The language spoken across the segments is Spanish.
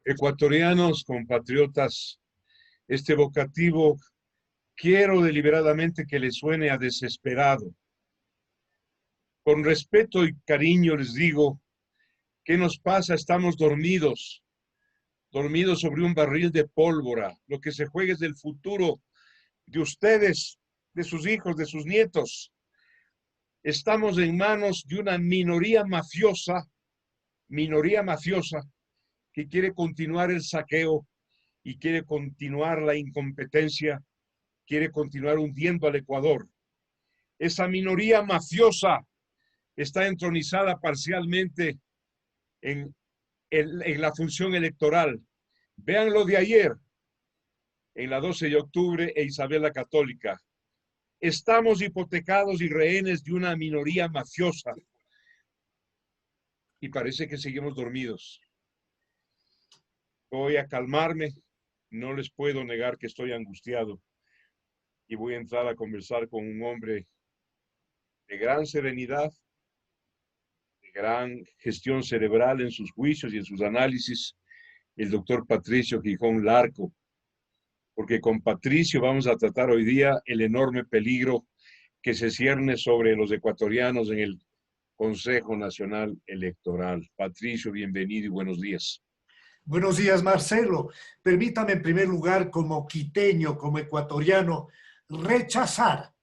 Ecuatorianos, compatriotas, este vocativo quiero deliberadamente que les suene a desesperado. Con respeto y cariño les digo, ¿qué nos pasa? Estamos dormidos sobre un barril de pólvora. Lo que se juega es del futuro de ustedes, de sus hijos, de sus nietos. Estamos en manos de una minoría mafiosa que quiere continuar el saqueo y quiere continuar la incompetencia, quiere continuar hundiendo al Ecuador. Esa minoría mafiosa está entronizada parcialmente en la función electoral. Vean lo de ayer, en la 12 de octubre e Isabel la Católica. Estamos hipotecados y rehenes de una minoría mafiosa y parece que seguimos dormidos. Voy a calmarme, no les puedo negar que estoy angustiado y voy a entrar a conversar con un hombre de gran serenidad, de gran gestión cerebral en sus juicios y en sus análisis, el doctor Patricio Gijón Larco, porque con Patricio vamos a tratar hoy día el enorme peligro que se cierne sobre los ecuatorianos en el Consejo Nacional Electoral. Patricio, bienvenido y buenos días. Buenos días, Marcelo. Permítame en primer lugar, como quiteño, como ecuatoriano, rechazar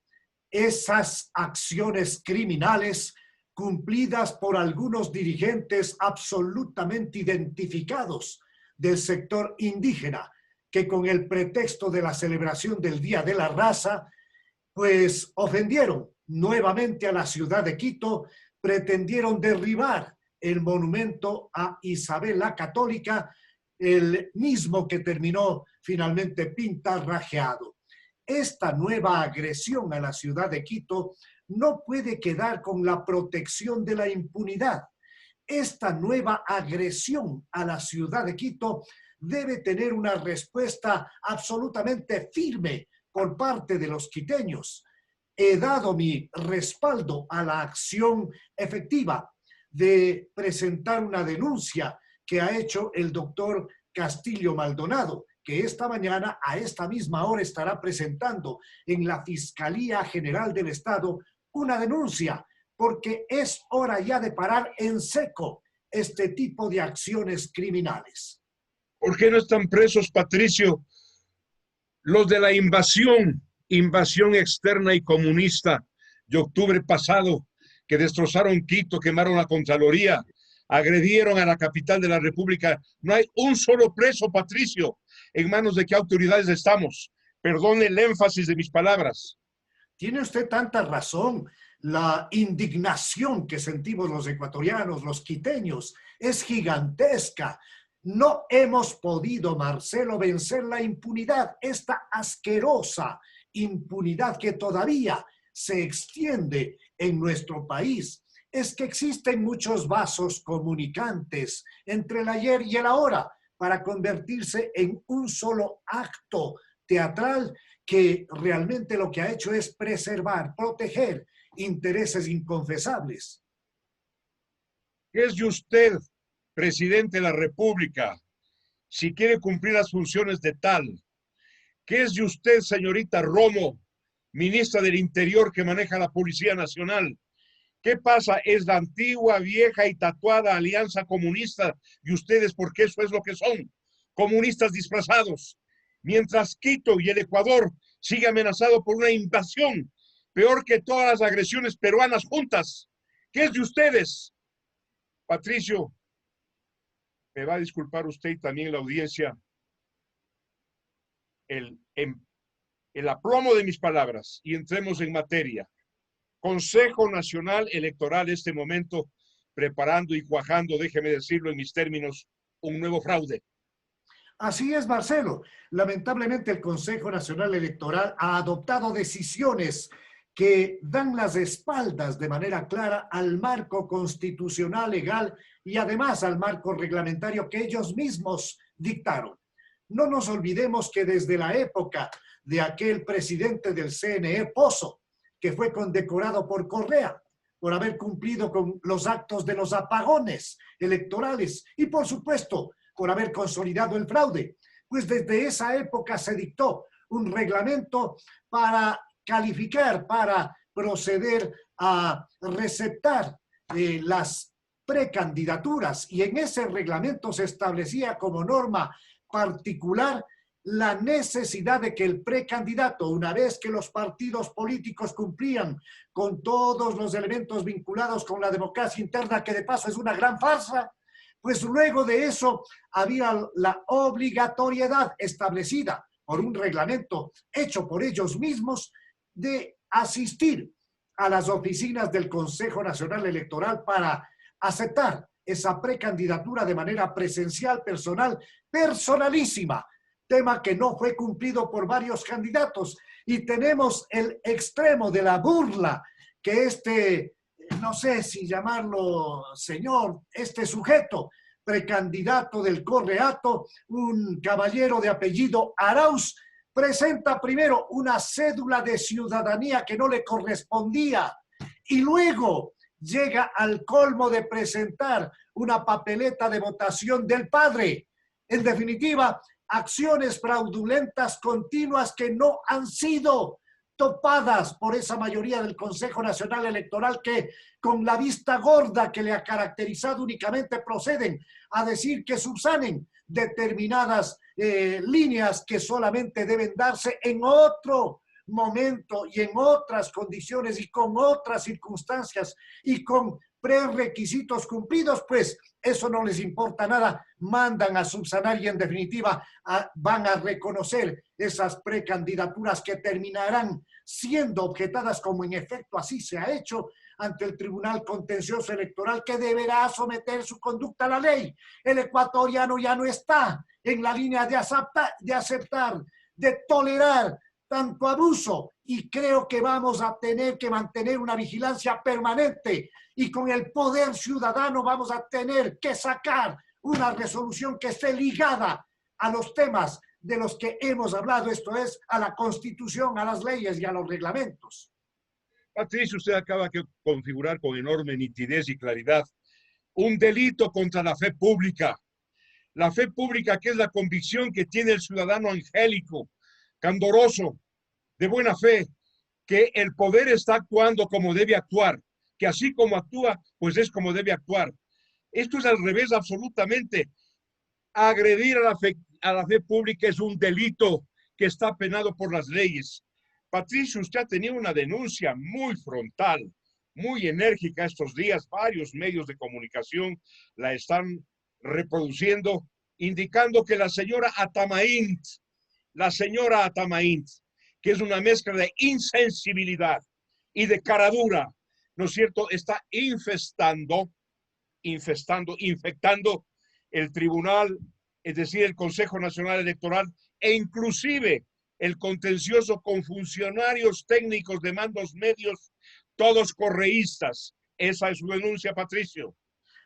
esas acciones criminales cumplidas por algunos dirigentes absolutamente identificados del sector indígena, que con el pretexto de la celebración del Día de la Raza, pues ofendieron nuevamente a la ciudad de Quito, pretendieron derribar el monumento a Isabel la Católica, el mismo que terminó finalmente pintarrajeado. Esta nueva agresión a la ciudad de Quito no puede quedar con la protección de la impunidad. Esta nueva agresión a la ciudad de Quito debe tener una respuesta absolutamente firme por parte de los quiteños. He dado mi respaldo a la acción efectiva de presentar una denuncia que ha hecho el doctor Castillo Maldonado, que esta mañana a esta misma hora estará presentando en la Fiscalía General del Estado una denuncia, porque es hora ya de parar en seco este tipo de acciones criminales. ¿Por qué no están presos, Patricio, los de la invasión externa y comunista de octubre pasado, que destrozaron Quito, quemaron la Contraloría, agredieron a la capital de la República? No hay un solo preso, Patricio. ¿En manos de qué autoridades estamos? Perdone el énfasis de mis palabras. Tiene usted tanta razón. La indignación que sentimos los ecuatorianos, los quiteños, es gigantesca. No hemos podido, Marcelo, vencer la impunidad, esta asquerosa impunidad que todavía se extiende en nuestro país. Es que existen muchos vasos comunicantes entre el ayer y el ahora para convertirse en un solo acto teatral que realmente lo que ha hecho es preservar, proteger intereses inconfesables. ¿Qué es de usted, presidente de la República, si quiere cumplir las funciones de tal? ¿Qué es de usted, señorita Romo, ministra del Interior que maneja la Policía Nacional? ¿Qué pasa? Es la antigua, vieja y tatuada alianza comunista y ustedes, porque eso es lo que son, comunistas disfrazados. Mientras Quito y el Ecuador sigue amenazado por una invasión, peor que todas las agresiones peruanas juntas. ¿Qué es de ustedes? Patricio, me va a disculpar usted y también la audiencia el aplomo de mis palabras y entremos en materia. Consejo Nacional Electoral, este momento, preparando y cuajando, déjeme decirlo en mis términos, un nuevo fraude. Así es, Marcelo. Lamentablemente el Consejo Nacional Electoral ha adoptado decisiones que dan las espaldas de manera clara al marco constitucional legal y además al marco reglamentario que ellos mismos dictaron. No nos olvidemos que desde la época de aquel presidente del CNE, Pozo, que fue condecorado por Correa, por haber cumplido con los actos de los apagones electorales y, por supuesto, por haber consolidado el fraude. Pues desde esa época se dictó un reglamento para calificar, para proceder a receptar las precandidaturas, y en ese reglamento se establecía como norma particular la necesidad de que el precandidato, una vez que los partidos políticos cumplían con todos los elementos vinculados con la democracia interna, que de paso es una gran farsa, pues luego de eso había la obligatoriedad establecida por un reglamento hecho por ellos mismos de asistir a las oficinas del Consejo Nacional Electoral para aceptar esa precandidatura de manera presencial, personal, personalísima, tema que no fue cumplido por varios candidatos. Y tenemos el extremo de la burla que no sé si llamarlo señor, este sujeto precandidato del Correato, un caballero de apellido Arauz, presenta primero una cédula de ciudadanía que no le correspondía y luego llega al colmo de presentar una papeleta de votación del padre. En definitiva, acciones fraudulentas continuas que no han sido topadas por esa mayoría del Consejo Nacional Electoral, que con la vista gorda que le ha caracterizado únicamente proceden a decir que subsanen determinadas líneas que solamente deben darse en otro momento y en otras condiciones y con otras circunstancias y con prerequisitos cumplidos. Pues eso no les importa nada, mandan a subsanar y en definitiva van a reconocer esas precandidaturas que terminarán siendo objetadas, como en efecto así se ha hecho, ante el Tribunal Contencioso Electoral, que deberá someter su conducta a la ley. El ecuatoriano ya no está en la línea de aceptar, de tolerar tanto abuso, y creo que vamos a tener que mantener una vigilancia permanente, y con el poder ciudadano vamos a tener que sacar una resolución que esté ligada a los temas de los que hemos hablado, esto es, a la Constitución, a las leyes y a los reglamentos. Patricio, usted acaba de configurar con enorme nitidez y claridad un delito contra la fe pública. La fe pública, que es la convicción que tiene el ciudadano angélico, candoroso, de buena fe, que el poder está actuando como debe actuar, que así como actúa, pues es como debe actuar. Esto es al revés absolutamente. Agredir a la fe pública es un delito que está penado por las leyes. Patricio, usted ha tenido una denuncia muy frontal, muy enérgica estos días. Varios medios de comunicación la están reproduciendo, indicando que la señora Atamaínt, que es una mezcla de insensibilidad y de caradura, ¿no es cierto?, está infectando el tribunal, es decir, el Consejo Nacional Electoral, e inclusive el contencioso con funcionarios técnicos de mandos medios, todos correístas. Esa es su denuncia, Patricio.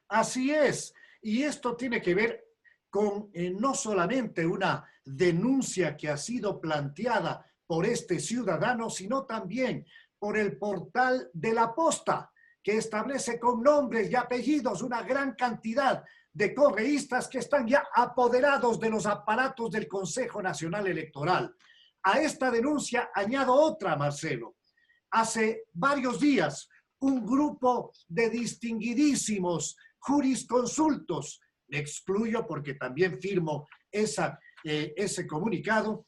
Así es, y esto tiene que ver con no solamente una denuncia que ha sido planteada por este ciudadano, sino también por el portal de la Posta, que establece con nombres y apellidos una gran cantidad de correístas que están ya apoderados de los aparatos del Consejo Nacional Electoral. A esta denuncia añado otra, Marcelo. Hace varios días, un grupo de distinguidísimos jurisconsultos, me excluyo porque también firmo ese comunicado,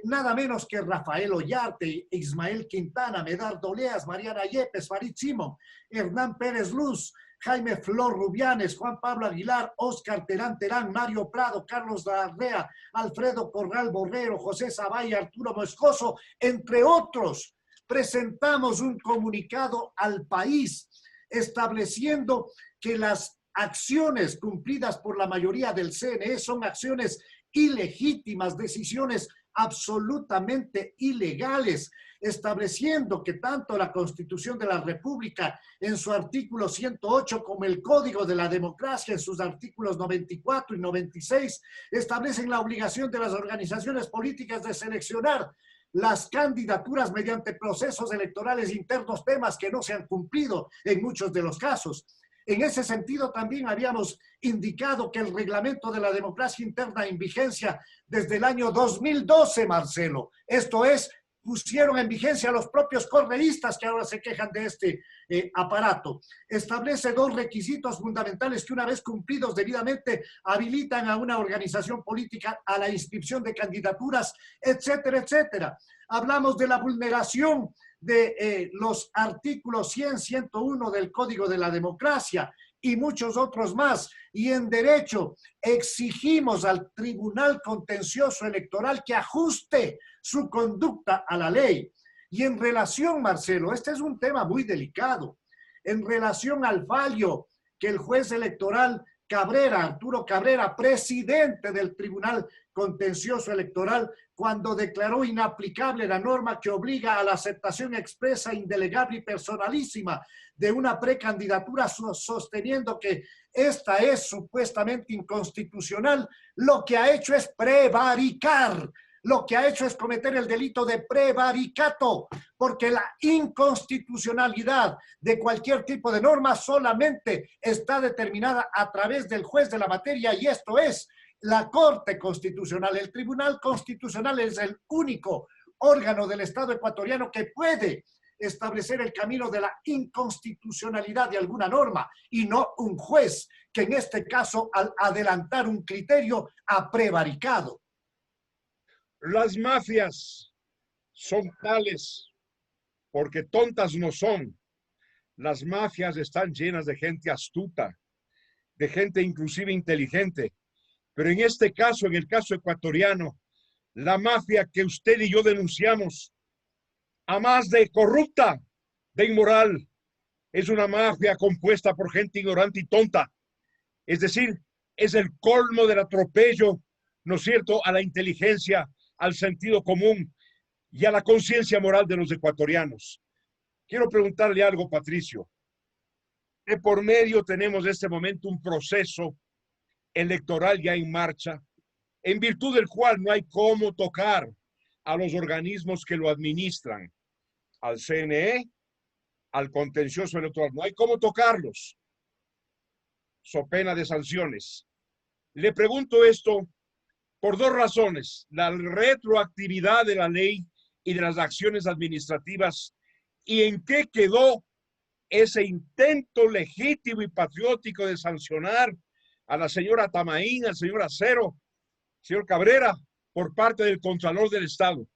nada menos que Rafael Ollarte, Ismael Quintana, Medardo Oleas, Mariana Yepes, Farid Simón, Hernán Pérez Luz, Jaime Flor Rubianes, Juan Pablo Aguilar, Óscar Terán Terán, Mario Prado, Carlos Darrea, Alfredo Corral Borrero, José Zavalla, Arturo Moscoso, entre otros, presentamos un comunicado al país estableciendo que las acciones cumplidas por la mayoría del CNE son acciones ilegítimas, decisiones absolutamente ilegales, estableciendo que tanto la Constitución de la República en su artículo 108 como el Código de la Democracia en sus artículos 94 y 96 establecen la obligación de las organizaciones políticas de seleccionar las candidaturas mediante procesos electorales internos, temas que no se han cumplido en muchos de los casos. En ese sentido, también habíamos indicado que el reglamento de la democracia interna en vigencia desde el año 2012, Marcelo, esto es, pusieron en vigencia a los propios correístas que ahora se quejan de este aparato. Establece dos requisitos fundamentales que una vez cumplidos debidamente habilitan a una organización política a la inscripción de candidaturas, etcétera, etcétera. Hablamos de la vulneración de los artículos 100, 101 del Código de la Democracia y muchos otros más. Y en derecho exigimos al Tribunal Contencioso Electoral que ajuste su conducta a la ley. Y en relación, Marcelo, este es un tema muy delicado, en relación al fallo que el juez electoral Cabrera, Arturo Cabrera, presidente del Tribunal Contencioso Electoral, cuando declaró inaplicable la norma que obliga a la aceptación expresa, indelegable y personalísima de una precandidatura, sosteniendo que esta es supuestamente inconstitucional, lo que ha hecho es prevaricar, lo que ha hecho es cometer el delito de prevaricato, porque la inconstitucionalidad de cualquier tipo de norma solamente está determinada a través del juez de la materia, y esto es la Corte Constitucional. El Tribunal Constitucional es el único órgano del Estado ecuatoriano que puede establecer el camino de la inconstitucionalidad de alguna norma, y no un juez que en este caso, al adelantar un criterio, ha prevaricado. Las mafias son tales porque tontas no son. Las mafias están llenas de gente astuta, de gente inclusive inteligente. Pero en este caso, en el caso ecuatoriano, la mafia que usted y yo denunciamos, a más de corrupta, de inmoral, es una mafia compuesta por gente ignorante y tonta. Es decir, es el colmo del atropello, ¿no es cierto?, a la inteligencia, al sentido común y a la conciencia moral de los ecuatorianos. Quiero preguntarle algo, Patricio. De por medio tenemos en este momento un proceso electoral ya en marcha, en virtud del cual no hay cómo tocar a los organismos que lo administran, al CNE, al contencioso electoral. No hay cómo tocarlos, so pena de sanciones. Le pregunto esto por dos razones: la retroactividad de la ley y de las acciones administrativas, y en qué quedó ese intento legítimo y patriótico de sancionar a la señora Tamaín, al señor Acero, señor Cabrera, por parte del Contralor del Estado.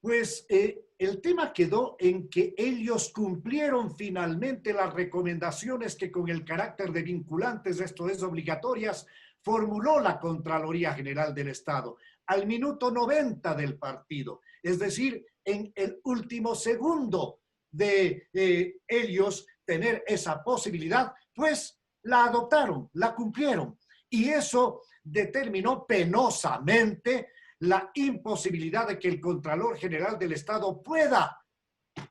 Pues el tema quedó en que ellos cumplieron finalmente las recomendaciones que, con el carácter de vinculantes, esto es, obligatorias, formuló la Contraloría General del Estado al minuto 90 del partido, es decir, en el último segundo de ellos tener esa posibilidad, pues la adoptaron, la cumplieron, y eso determinó penosamente la imposibilidad de que el Contralor General del Estado pueda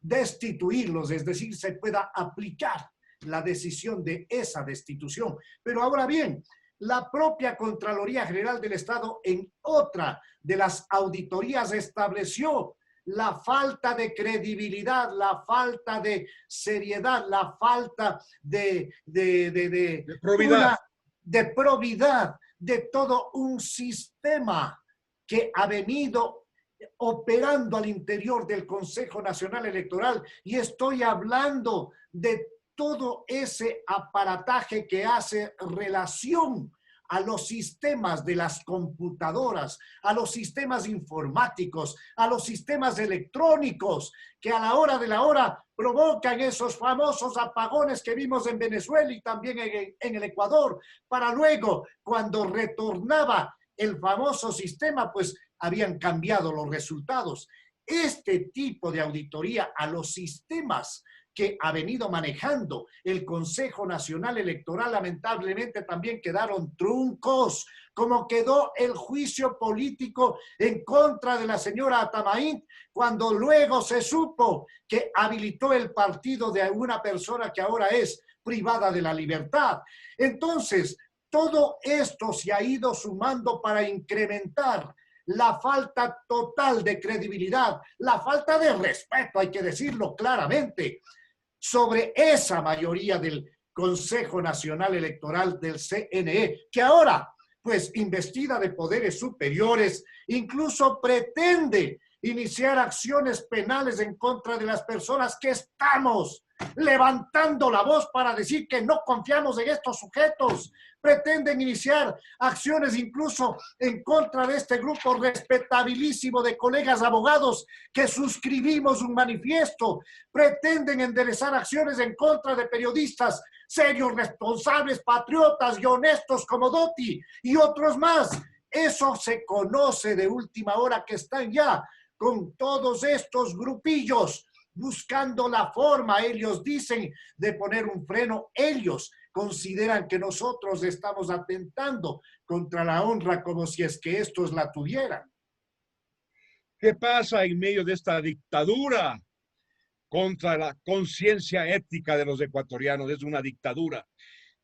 destituirlos, es decir, se pueda aplicar la decisión de esa destitución. Pero ahora bien, la propia Contraloría General del Estado en otra de las auditorías estableció la falta de credibilidad, la falta de seriedad, la falta de probidad de todo un sistema que ha venido operando al interior del Consejo Nacional Electoral, y estoy hablando de todo ese aparataje que hace relación a los sistemas de las computadoras, a los sistemas informáticos, a los sistemas electrónicos, que a la hora de la hora provocan esos famosos apagones que vimos en Venezuela y también en el Ecuador, para luego, cuando retornaba el famoso sistema, pues habían cambiado los resultados. Este tipo de auditoría a los sistemas que ha venido manejando el Consejo Nacional Electoral, lamentablemente también quedaron truncos, como quedó el juicio político en contra de la señora Atamaín, cuando luego se supo que habilitó el partido de una persona que ahora es privada de la libertad. Entonces, todo esto se ha ido sumando para incrementar la falta total de credibilidad, la falta de respeto, hay que decirlo claramente, sobre esa mayoría del Consejo Nacional Electoral del CNE, que ahora, pues investida de poderes superiores, incluso pretende iniciar acciones penales en contra de las personas que estamos levantando la voz para decir que no confiamos en estos sujetos. Pretenden iniciar acciones incluso en contra de este grupo respetabilísimo de colegas abogados que suscribimos un manifiesto. Pretenden enderezar acciones en contra de periodistas serios, responsables, patriotas y honestos como Dotti y otros más. Eso se conoce de última hora, que están ya con todos estos grupillos buscando la forma, ellos dicen, de poner un freno. Ellos consideran que nosotros estamos atentando contra la honra como si es que estos la tuvieran. ¿Qué pasa en medio de esta dictadura contra la conciencia ética de los ecuatorianos? Es una dictadura.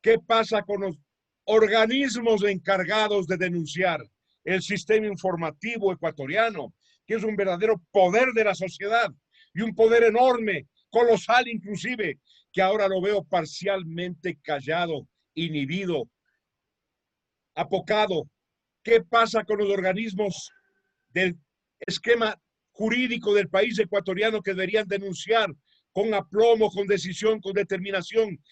¿Qué pasa con los organismos encargados de denunciar el sistema informativo ecuatoriano, que es un verdadero poder de la sociedad y un poder enorme, colosal inclusive, que ahora lo veo parcialmente callado, inhibido, apocado? ¿Qué pasa con los organismos del esquema jurídico del país ecuatoriano que deberían denunciar con aplomo, con decisión, con determinación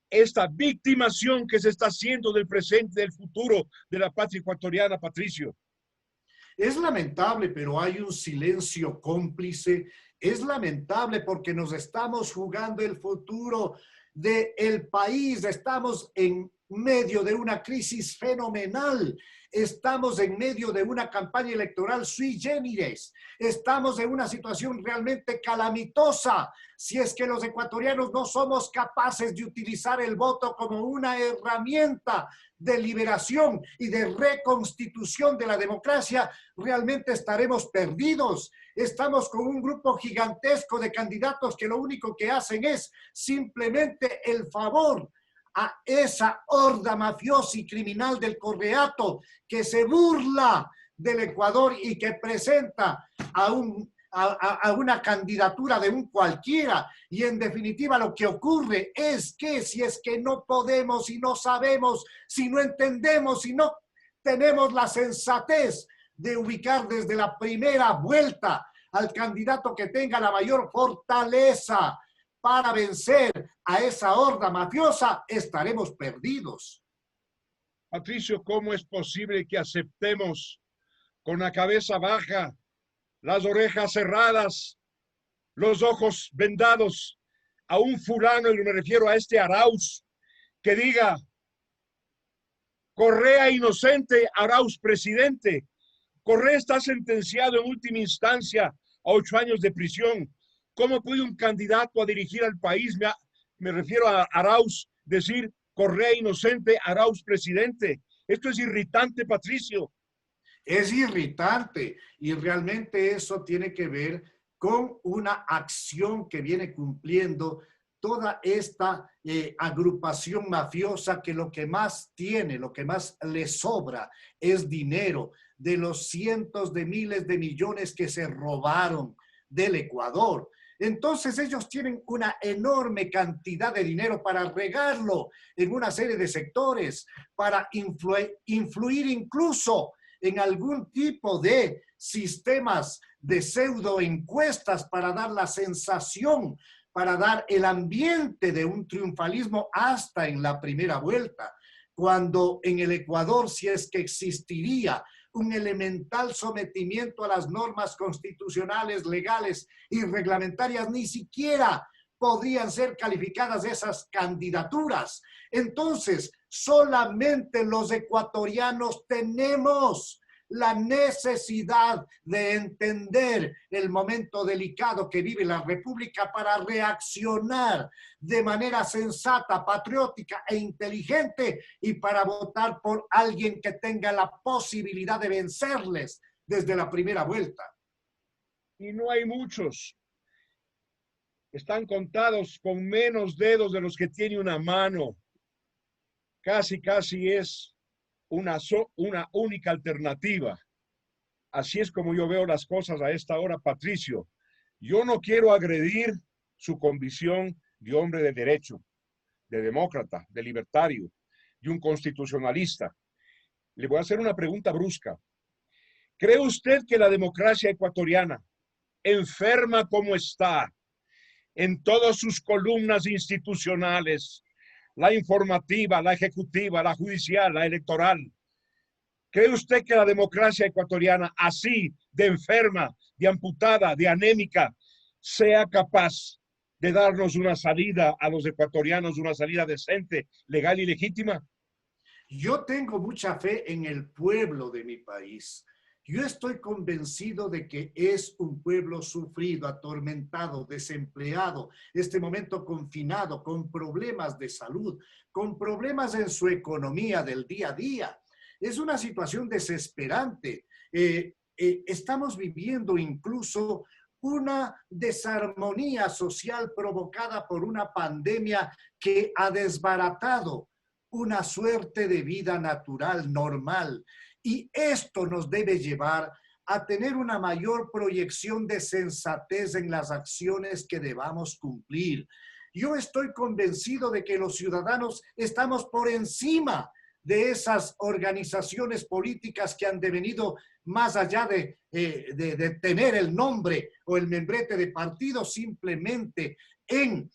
esta victimación que se está haciendo del presente, del futuro de la patria ecuatoriana, Patricio? Es lamentable, pero hay un silencio cómplice. Es lamentable porque nos estamos jugando el futuro del país. Estamos en medio de una crisis fenomenal. Estamos en medio de una campaña electoral sui generis. Estamos en una situación realmente calamitosa. Si es que los ecuatorianos no somos capaces de utilizar el voto como una herramienta de liberación y de reconstitución de la democracia, realmente estaremos perdidos. Estamos con un grupo gigantesco de candidatos que lo único que hacen es simplemente el favor a esa horda mafiosa y criminal del Correato que se burla del Ecuador y que presenta a una candidatura de un cualquiera. Y en definitiva lo que ocurre es que si es que no podemos, si no sabemos, si no entendemos, si no tenemos la sensatez de ubicar desde la primera vuelta al candidato que tenga la mayor fortaleza para vencer a esa horda mafiosa, estaremos perdidos. Patricio, ¿cómo es posible que aceptemos con la cabeza baja, las orejas cerradas, los ojos vendados a un fulano, y me refiero a este Arauz, que diga: Correa inocente, Arauz presidente? Correa está sentenciado en última instancia a 8 años de prisión. ¿Cómo puede un candidato a dirigir al país, me refiero a Arauz, decir Correa inocente, Arauz presidente? Esto es irritante, Patricio. Es irritante y realmente eso tiene que ver con una acción que viene cumpliendo toda esta agrupación mafiosa, que lo que más tiene, lo que más le sobra es dinero de los cientos de miles de millones que se robaron del Ecuador. Entonces ellos tienen una enorme cantidad de dinero para regarlo en una serie de sectores, para influir incluso en algún tipo de sistemas de pseudo encuestas para dar la sensación, para dar el ambiente de un triunfalismo hasta en la primera vuelta, cuando en el Ecuador, si es que existiría un elemental sometimiento a las normas constitucionales, legales y reglamentarias, ni siquiera podrían ser calificadas esas candidaturas. Entonces, solamente los ecuatorianos tenemos la necesidad de entender el momento delicado que vive la República para reaccionar de manera sensata, patriótica e inteligente, y para votar por alguien que tenga la posibilidad de vencerles desde la primera vuelta. Y no hay muchos. Están contados con menos dedos de los que tiene una mano. Casi es una única alternativa. Así es como yo veo las cosas a esta hora, Patricio. Yo no quiero agredir su convicción de hombre de derecho. de demócrata, de libertario, de un constitucionalista. Le voy a hacer una pregunta brusca. ¿Cree usted que la democracia ecuatoriana, enferma como está, en todas sus columnas institucionales, la informativa, la ejecutiva, la judicial, la electoral, cree usted que la democracia ecuatoriana, así de enferma, de amputada, de anémica, sea capaz de darnos una salida a los ecuatorianos, una salida decente, legal y legítima? Yo tengo mucha fe en el pueblo de mi país. Yo estoy convencido de que es un pueblo sufrido, atormentado, desempleado, este momento confinado, con problemas de salud, con problemas en su economía del día a día. Es una situación desesperante. Estamos viviendo incluso una desarmonía social provocada por una pandemia que ha desbaratado una suerte de vida natural, normal. Y esto nos debe llevar a tener una mayor proyección de sensatez en las acciones que debamos cumplir. Yo estoy convencido de que los ciudadanos estamos por encima de esas organizaciones políticas que han devenido más allá de tener el nombre o el membrete de partido, simplemente en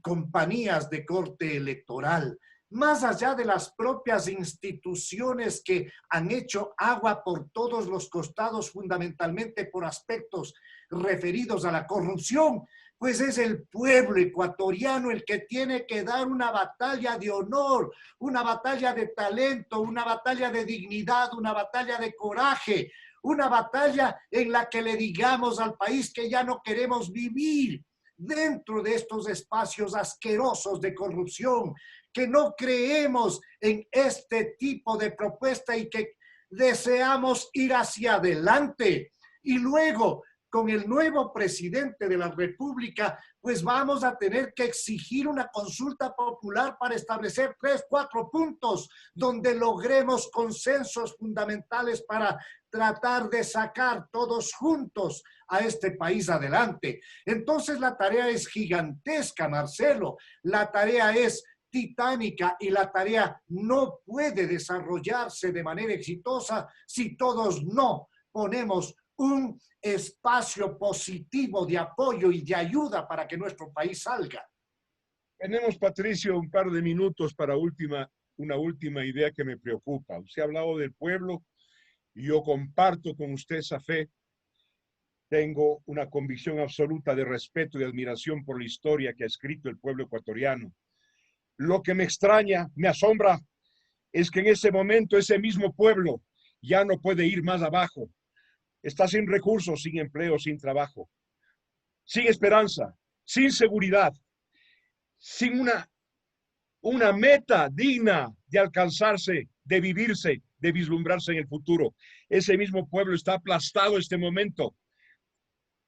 compañías de corte electoral, más allá de las propias instituciones que han hecho agua por todos los costados, fundamentalmente por aspectos referidos a la corrupción, pues es el pueblo ecuatoriano el que tiene que dar una batalla de honor, una batalla de talento, una batalla de dignidad, una batalla de coraje, una batalla en la que le digamos al país que ya no queremos vivir dentro de estos espacios asquerosos de corrupción, que no creemos en este tipo de propuesta y que deseamos ir hacia adelante. Y luego, con el nuevo presidente de la República, pues vamos a tener que exigir una consulta popular para establecer 3, 4 puntos donde logremos consensos fundamentales para tratar de sacar todos juntos a este país adelante. Entonces la tarea es gigantesca, Marcelo. La tarea es titánica y la tarea no puede desarrollarse de manera exitosa si todos no ponemos un espacio positivo de apoyo y de ayuda para que nuestro país salga. Tenemos, Patricio, un par de minutos para una última idea que me preocupa. Usted ha hablado del pueblo y yo comparto con usted esa fe. Tengo una convicción absoluta de respeto y admiración por la historia que ha escrito el pueblo ecuatoriano. Lo que me extraña, me asombra, es que en ese momento ese mismo pueblo ya no puede ir más abajo. Está sin recursos, sin empleo, sin trabajo, sin esperanza, sin seguridad, sin una meta digna de alcanzarse, de vivirse, de vislumbrarse en el futuro. Ese mismo pueblo está aplastado en este momento.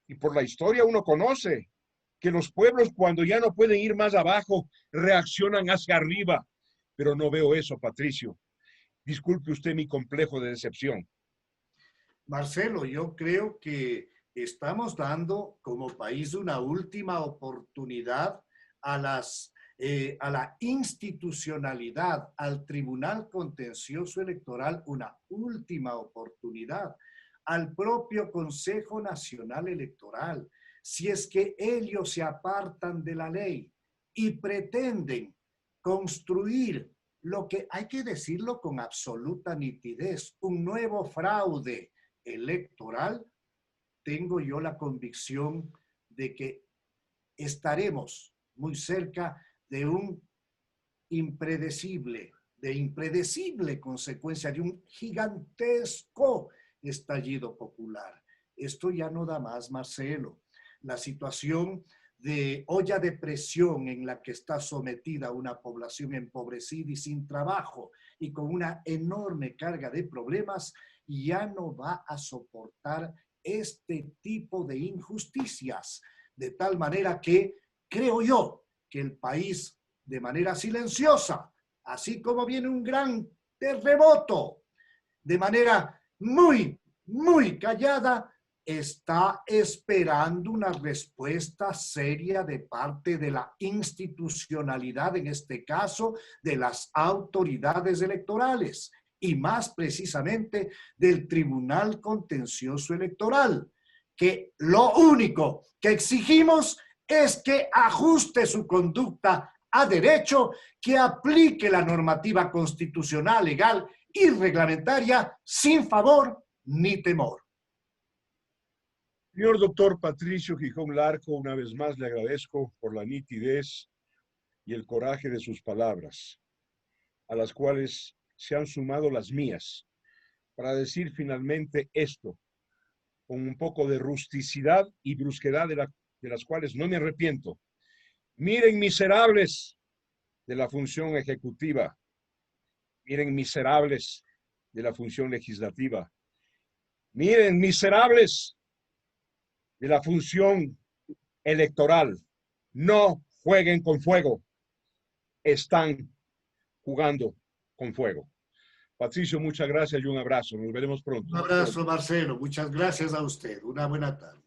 Y por la historia uno conoce que los pueblos, cuando ya no pueden ir más abajo, reaccionan hacia arriba. Pero no veo eso, Patricio. Disculpe usted mi complejo de decepción. Marcelo, yo creo que estamos dando como país una última oportunidad a la institucionalidad, al Tribunal Contencioso Electoral, una última oportunidad, al propio Consejo Nacional Electoral. Si es que ellos se apartan de la ley y pretenden construir lo que hay que decirlo con absoluta nitidez, un nuevo fraude electoral, tengo yo la convicción de que estaremos muy cerca de un impredecible consecuencia de un gigantesco estallido popular. Esto ya no da más, Marcelo. La situación de olla de presión en la que está sometida una población empobrecida y sin trabajo y con una enorme carga de problemas ya no va a soportar este tipo de injusticias. De tal manera que creo yo que el país, de manera silenciosa, así como viene un gran terremoto, de manera muy, muy callada, está esperando una respuesta seria de parte de la institucionalidad, en este caso, de las autoridades electorales y más precisamente del Tribunal Contencioso Electoral, que lo único que exigimos es que ajuste su conducta a derecho, que aplique la normativa constitucional, legal y reglamentaria sin favor ni temor. Señor doctor Patricio Gijón Larco, una vez más le agradezco por la nitidez y el coraje de sus palabras, a las cuales se han sumado las mías, para decir finalmente esto, con un poco de rusticidad y brusquedad de las cuales no me arrepiento. Miren, miserables de la función ejecutiva, miren, miserables de la función legislativa, miren, miserables de la función electoral, no jueguen con fuego, están jugando con fuego. Patricio, muchas gracias y un abrazo. Nos veremos pronto. Un abrazo, Marcelo. Muchas gracias a usted. Una buena tarde.